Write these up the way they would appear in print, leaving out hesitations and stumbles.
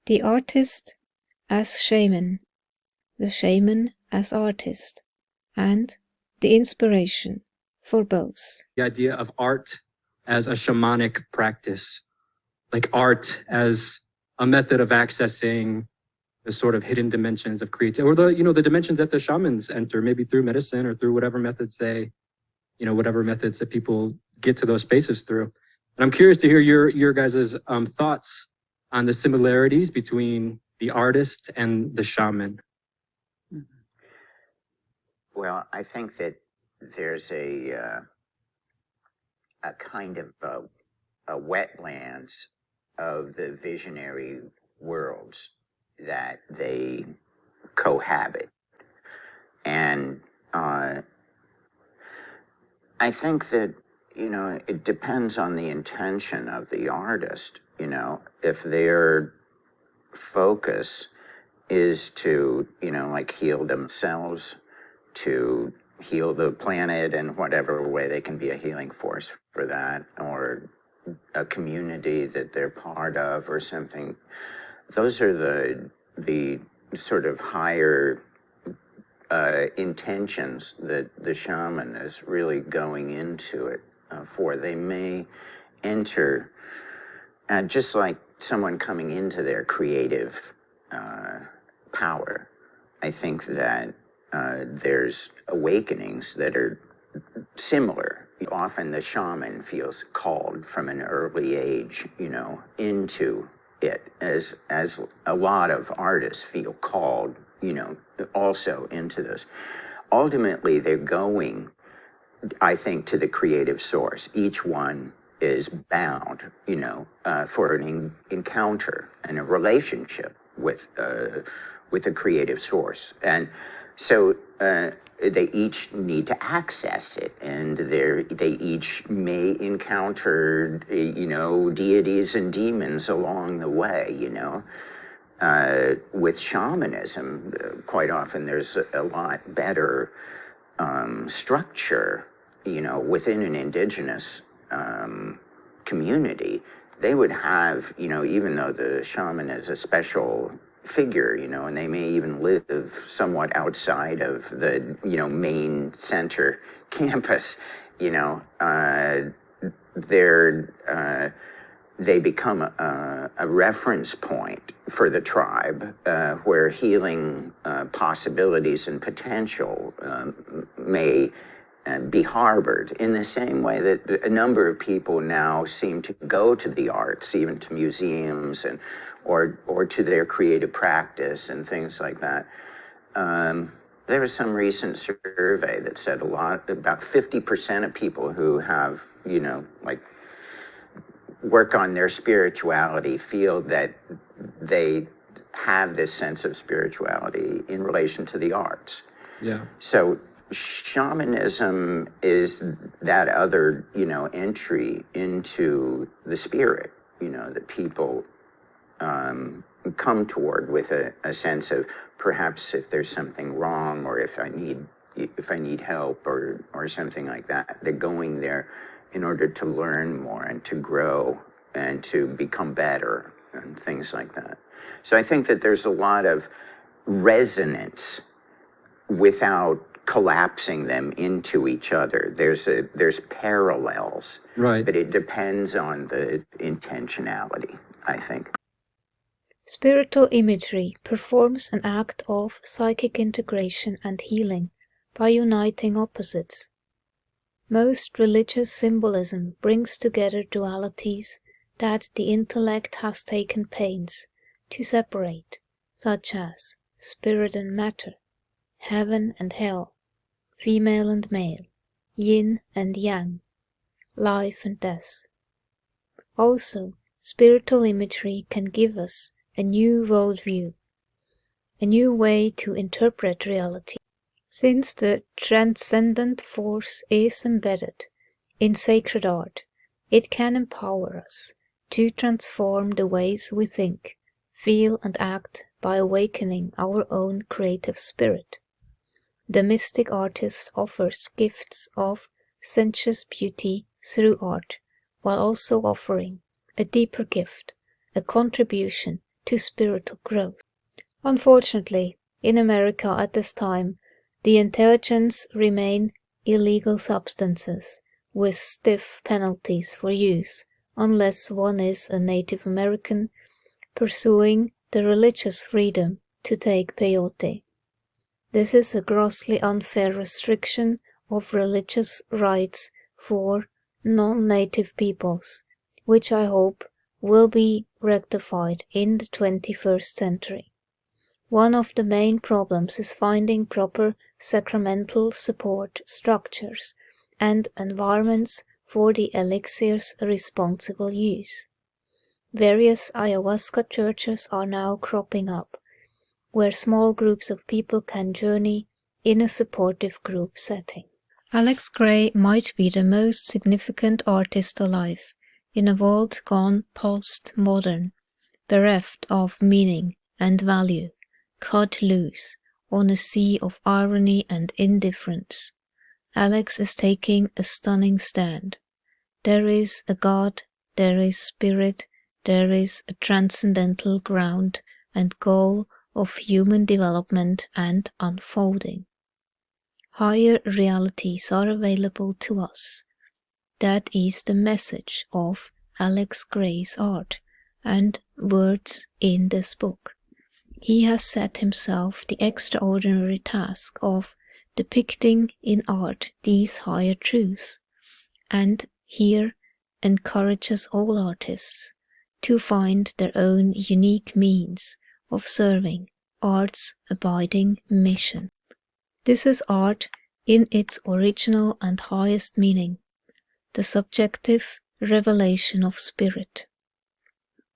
The artist as shaman, the shaman as artist, and the inspiration for both. The idea of art as a shamanic practice, like art as a method of accessing the sort of hidden dimensions of creativity, or the dimensions that the shamans enter, maybe through medicine or through whatever methods whatever methods that people get to those spaces through. And I'm curious to hear your guys' thoughts on the similarities between the artist and the shaman. Well, I think that there's a kind of a wetlands of the visionary worlds that they cohabit. And I think that, it depends on the intention of the artist. If their focus is to, like heal themselves, to heal the planet in whatever way they can be a healing force for that, or a community that they're part of or something. Those are the sort of higher intentions that the shaman is really going into it for. They may enter, just like someone coming into their creative power. I think that there's awakenings that are similar. Often the shaman feels called from an early age, into it, as a lot of artists feel called, also into this. Ultimately, they're going, I think, to the creative source. Each one is bound, for an encounter and a relationship with a creative source. And so they each need to access it, and they each may encounter, deities and demons along the way, With shamanism, quite often there's a lot better structure, within an indigenous community. They would have, even though the shaman is a special figure, and they may even live somewhat outside of the, main center campus, they become a reference point for the tribe, where healing possibilities and potential may be harbored, in the same way that a number of people now seem to go to the arts, even to museums or to their creative practice and things like that. There was some recent survey that said about 50% of people who have, work on their spirituality feel that they have this sense of spirituality in relation to the arts. Yeah. So shamanism is that other, entry into the spirit, that people come toward with a sense of perhaps if there's something wrong, or if I need help or something like that. They're going there in order to learn more and to grow and to become better and things like that. So I think that there's a lot of resonance without collapsing them into each other. There's parallels, right? But it depends on the intentionality, I think. Spiritual imagery performs an act of psychic integration and healing by uniting opposites. Most religious symbolism brings together dualities that the intellect has taken pains to separate, such as spirit and matter, heaven and hell, female and male, yin and yang, life and death. Also, spiritual imagery can give us a new worldview, a new way to interpret reality. Since the transcendent force is embedded in sacred art, it can empower us to transform the ways we think, feel, and act by awakening our own creative spirit. The mystic artist offers gifts of sensuous beauty through art, while also offering a deeper gift, a contribution to spiritual growth. Unfortunately, in America at this time, the intelligence remain illegal substances with stiff penalties for use unless one is a Native American pursuing the religious freedom to take peyote. This is a grossly unfair restriction of religious rights for non-native peoples, which I hope will be rectified in the 21st century. One of the main problems is finding proper sacramental support structures and environments for the elixir's responsible use. Various ayahuasca churches are now cropping up, where small groups of people can journey in a supportive group setting. Alex Grey might be the most significant artist alive in a world gone post-modern, bereft of meaning and value, cut loose on a sea of irony and indifference. Alex is taking a stunning stand. There is a God, there is spirit, there is a transcendental ground and goal of human development and unfolding. Higher realities are available to us. That is the message of Alex Grey's art and words in this book. He has set himself the extraordinary task of depicting in art these higher truths, and here encourages all artists to find their own unique means of serving art's abiding mission. This is art in its original and highest meaning, the subjective revelation of spirit.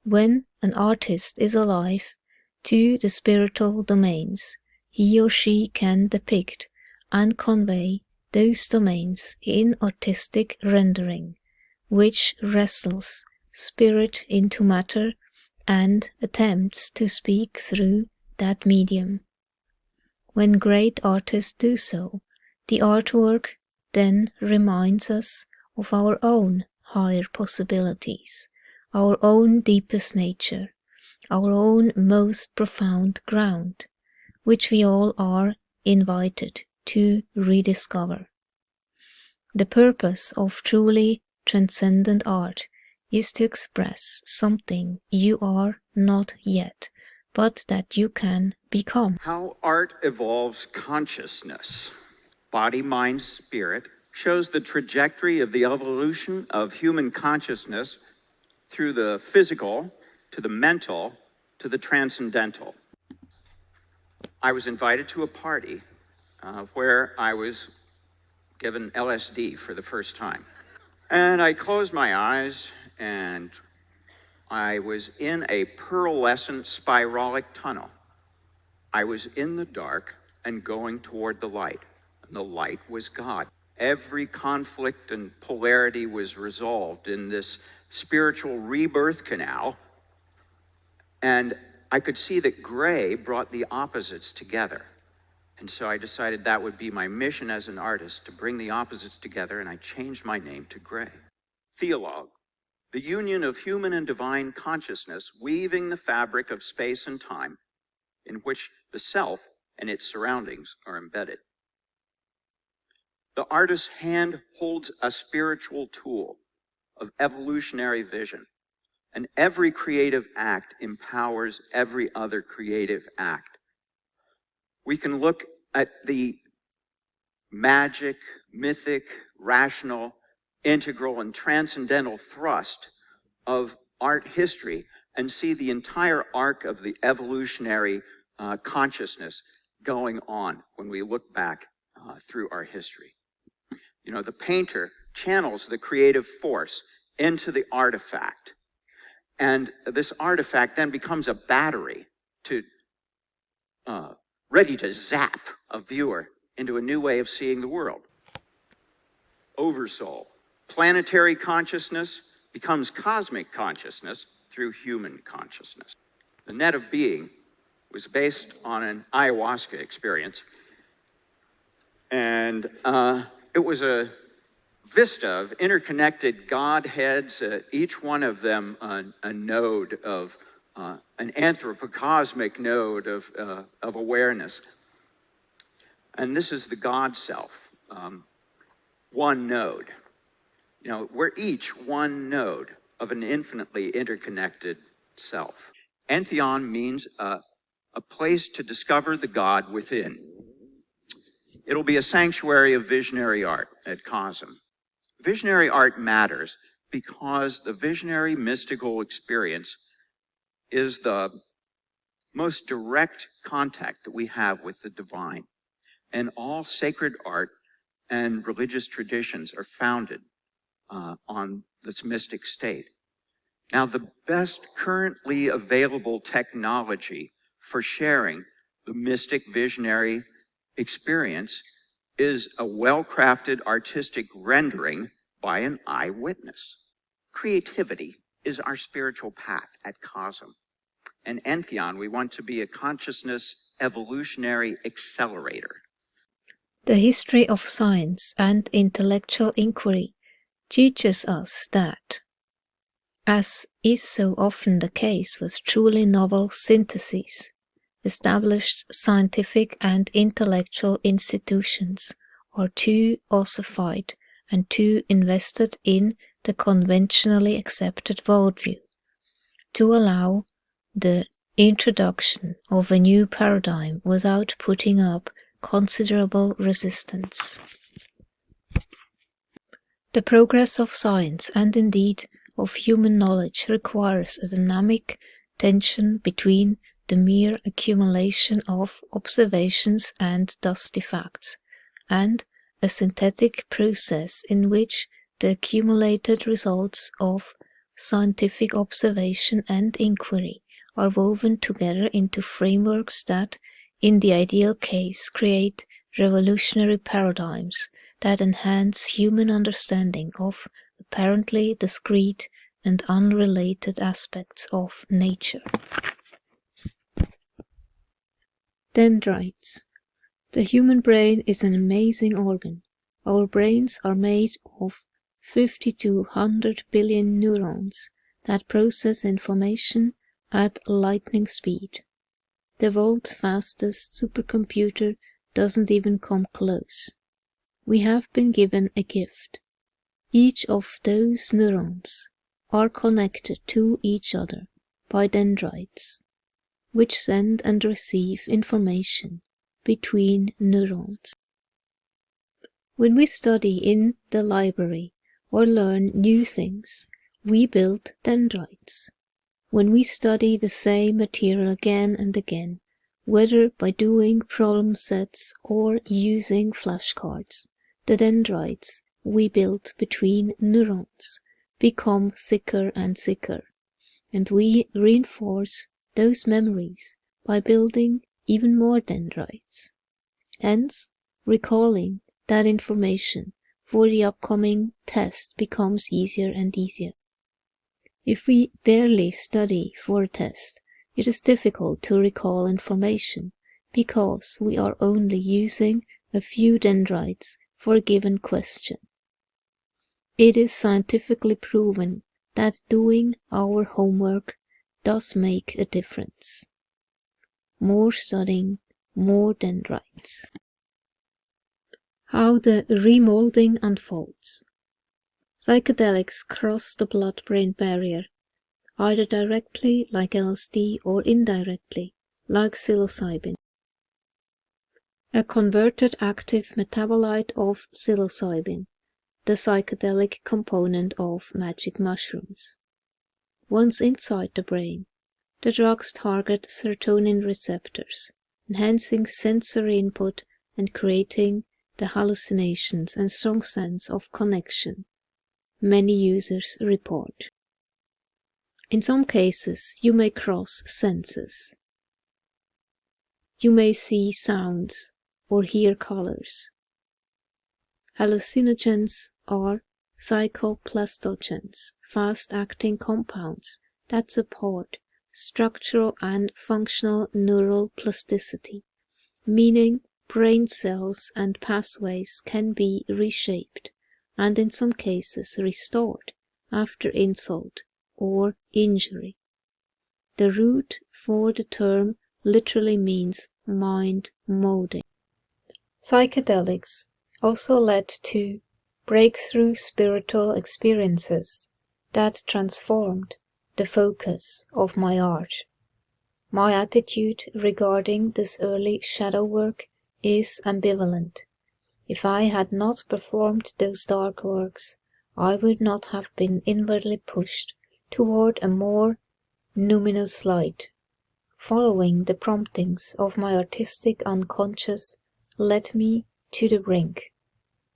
When an artist is alive to the spiritual domains, he or she can depict and convey those domains in artistic rendering, which wrestles spirit into matter and attempts to speak through that medium. When great artists do so, the artwork then reminds us of our own higher possibilities, our own deepest nature, our own most profound ground, which we all are invited to rediscover. The purpose of truly transcendent art is to express something you are not yet, but that you can become. How art evolves consciousness, body, mind, spirit, shows the trajectory of the evolution of human consciousness through the physical to the mental to the transcendental. I was invited to a party where I was given LSD for the first time. And I closed my eyes and I was in a pearlescent spiralic tunnel. I was in the dark and going toward the light. And the light was God. Every conflict and polarity was resolved in this spiritual rebirth canal. And I could see that gray brought the opposites together. And so I decided that would be my mission as an artist, to bring the opposites together, and I changed my name to Gray. Theologue, the union of human and divine consciousness weaving the fabric of space and time in which the self and its surroundings are embedded. The artist's hand holds a spiritual tool of evolutionary vision, and every creative act empowers every other creative act. We can look at the magic, mythic, rational, integral, and transcendental thrust of art history and see the entire arc of the evolutionary consciousness going on when we look back through our history. You know, the painter channels the creative force into the artifact. And this artifact then becomes a battery to ready to zap a viewer into a new way of seeing the world. Oversoul. Planetary consciousness becomes cosmic consciousness through human consciousness. The Net of Being was based on an ayahuasca experience. And it was a vista of interconnected Godheads, each one of them a node of an anthropocosmic node of awareness. And this is the God self, one node. You know, we're each one node of an infinitely interconnected self. Entheon means a place to discover the God within. It'll be a sanctuary of visionary art at COSM. Visionary art matters because the visionary mystical experience is the most direct contact that we have with the divine. And all sacred art and religious traditions are founded on this mystic state. Now, the best currently available technology for sharing the mystic visionary experience is a well-crafted artistic rendering by an eyewitness. Creativity is our spiritual path at COSM. And Entheon, we want to be a consciousness evolutionary accelerator. The history of science and intellectual inquiry teaches us that, as is so often the case with truly novel syntheses, established scientific and intellectual institutions are too ossified and too invested in the conventionally accepted worldview to allow the introduction of a new paradigm without putting up considerable resistance. The progress of science, and indeed of human knowledge, requires a dynamic tension between the mere accumulation of observations and dusty facts, and a synthetic process in which the accumulated results of scientific observation and inquiry are woven together into frameworks that, in the ideal case, create revolutionary paradigms that enhance human understanding of apparently discrete and unrelated aspects of nature. Dendrites. The human brain is an amazing organ. Our brains are made of 50 to 100 billion neurons that process information at lightning speed. The world's fastest supercomputer doesn't even come close. We have been given a gift. Each of those neurons are connected to each other by dendrites, which send and receive information between neurons. When we study in the library or learn new things, we build dendrites. When we study the same material again and again, whether by doing problem sets or using flashcards, the dendrites we built between neurons become thicker and thicker, and we reinforce those memories by building even more dendrites. Hence, recalling that information for the upcoming test becomes easier and easier. If we barely study for a test, it is difficult to recall information because we are only using a few dendrites for a given question. It is scientifically proven that doing our homework does make a difference. More studying, more dendrites. How the remolding unfolds. Psychedelics cross the blood-brain barrier, either directly like LSD or indirectly like psilocybin. A converted active metabolite of psilocybin, the psychedelic component of magic mushrooms. Once inside the brain, the drugs target serotonin receptors, enhancing sensory input and creating the hallucinations and strong sense of connection many users report. In some cases, you may cross senses. You may see sounds or hear colors. Hallucinogens are psychoplastogens, fast-acting compounds that support structural and functional neural plasticity, meaning brain cells and pathways can be reshaped and in some cases restored after insult or injury. The root for the term literally means mind molding. Psychedelics also led to breakthrough spiritual experiences that transformed the focus of my art. My attitude regarding this early shadow work is ambivalent. If I had not performed those dark works, I would not have been inwardly pushed toward a more numinous light. Following the promptings of my artistic unconscious led me to the brink.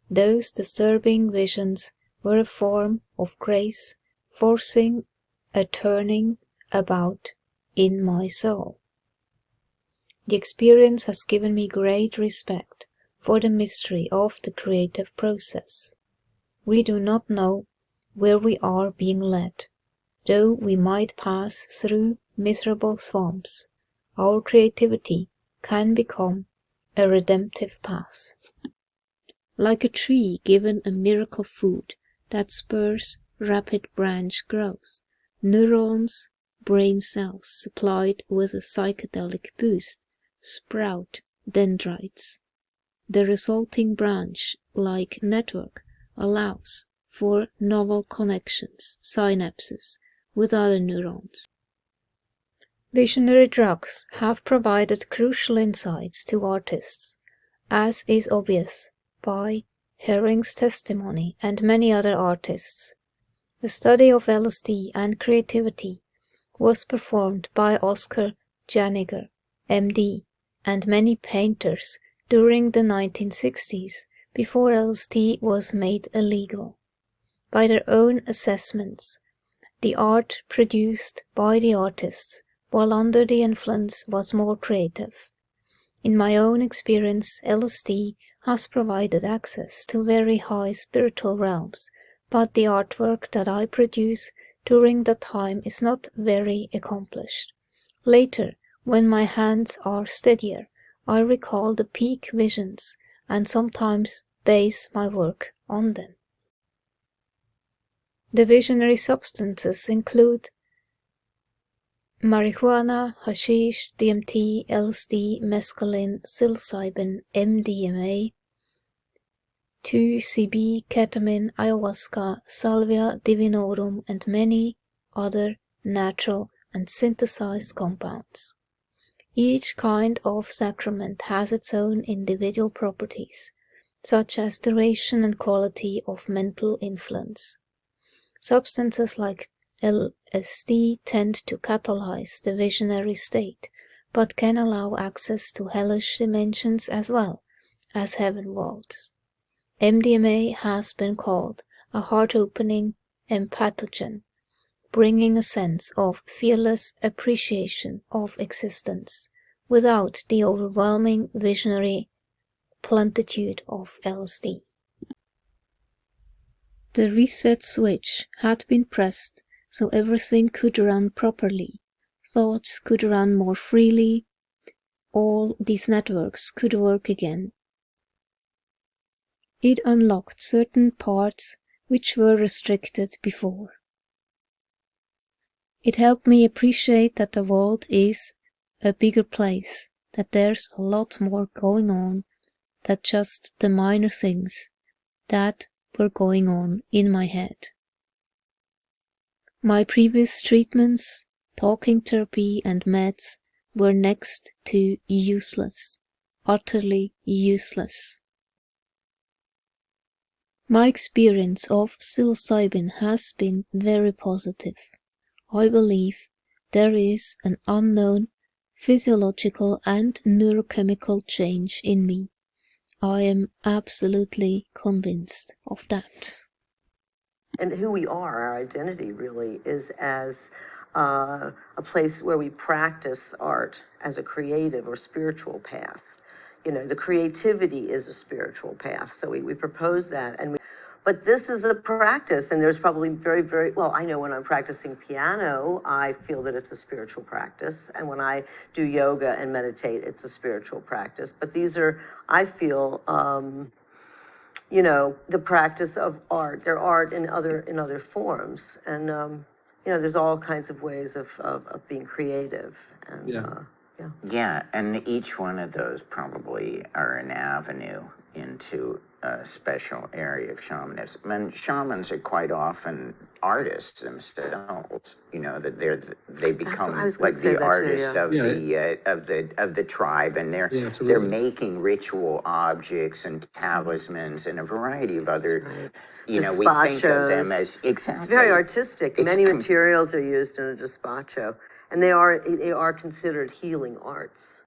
Those disturbing visions were a form of grace forcing a turning about in my soul. The experience has given me great respect for the mystery of the creative process. We do not know where we are being led, though we might pass through miserable swamps. Our creativity can become a redemptive path. Like a tree given a miracle food that spurs rapid branch growth, neurons, brain cells supplied with a psychedelic boost, sprout dendrites. The resulting branch-like network allows for novel connections, synapses, with other neurons. Visionary drugs have provided crucial insights to artists, as is obvious by Herring's testimony and many other artists. The study of LSD and creativity was performed by Oscar Janiger, MD, and many painters during the 1960s, before LSD was made illegal. By their own assessments, the art produced by the artists while under the influence was more creative. In my own experience, LSD has provided access to very high spiritual realms, but the artwork that I produce during that time is not very accomplished. Later, when my hands are steadier, I recall the peak visions and sometimes base my work on them. The visionary substances include marijuana, hashish, DMT, LSD, mescaline, psilocybin, MDMA, 2CB, ketamine, ayahuasca, salvia divinorum, and many other natural and synthesized compounds. Each kind of sacrament has its own individual properties, such as duration and quality of mental influence. Substances like LSD tend to catalyze the visionary state, but can allow access to hellish dimensions as well as heaven worlds. MDMA has been called a heart-opening empathogen, bringing a sense of fearless appreciation of existence without the overwhelming visionary plentitude of LSD. The reset switch had been pressed so everything could run properly, thoughts could run more freely, all these networks could work again. It unlocked certain parts which were restricted before. It helped me appreciate that the world is a bigger place, that there's a lot more going on than just the minor things that were going on in my head. My previous treatments, talking therapy and meds, were next to useless, utterly useless. My experience of psilocybin has been very positive. I believe there is an unknown physiological and neurochemical change in me. I am absolutely convinced of that. And who we are, our identity really, is as a place where we practice art as a creative or spiritual path. You know, the creativity is a spiritual path. So we propose that. But this is a practice, and there's probably well, I know when I'm practicing piano, I feel that it's a spiritual practice. And when I do yoga and meditate, it's a spiritual practice. But these are, I feel, you know, the practice of art. They're art in other forms. And there's all kinds of ways of being creative. And, Yeah. yeah. Yeah, and each one of those probably are an avenue into a special area of shamanism. And shamans are quite often artists themselves. That they become I was gonna like say the that too, artists yeah. of the tribe, and Yeah, they're absolutely. making ritual objects and talismans and a variety of other. Right. We think of them Despachos. as exactly. It's very artistic. It's Many com- materials are used in a despacho, and they are considered healing arts.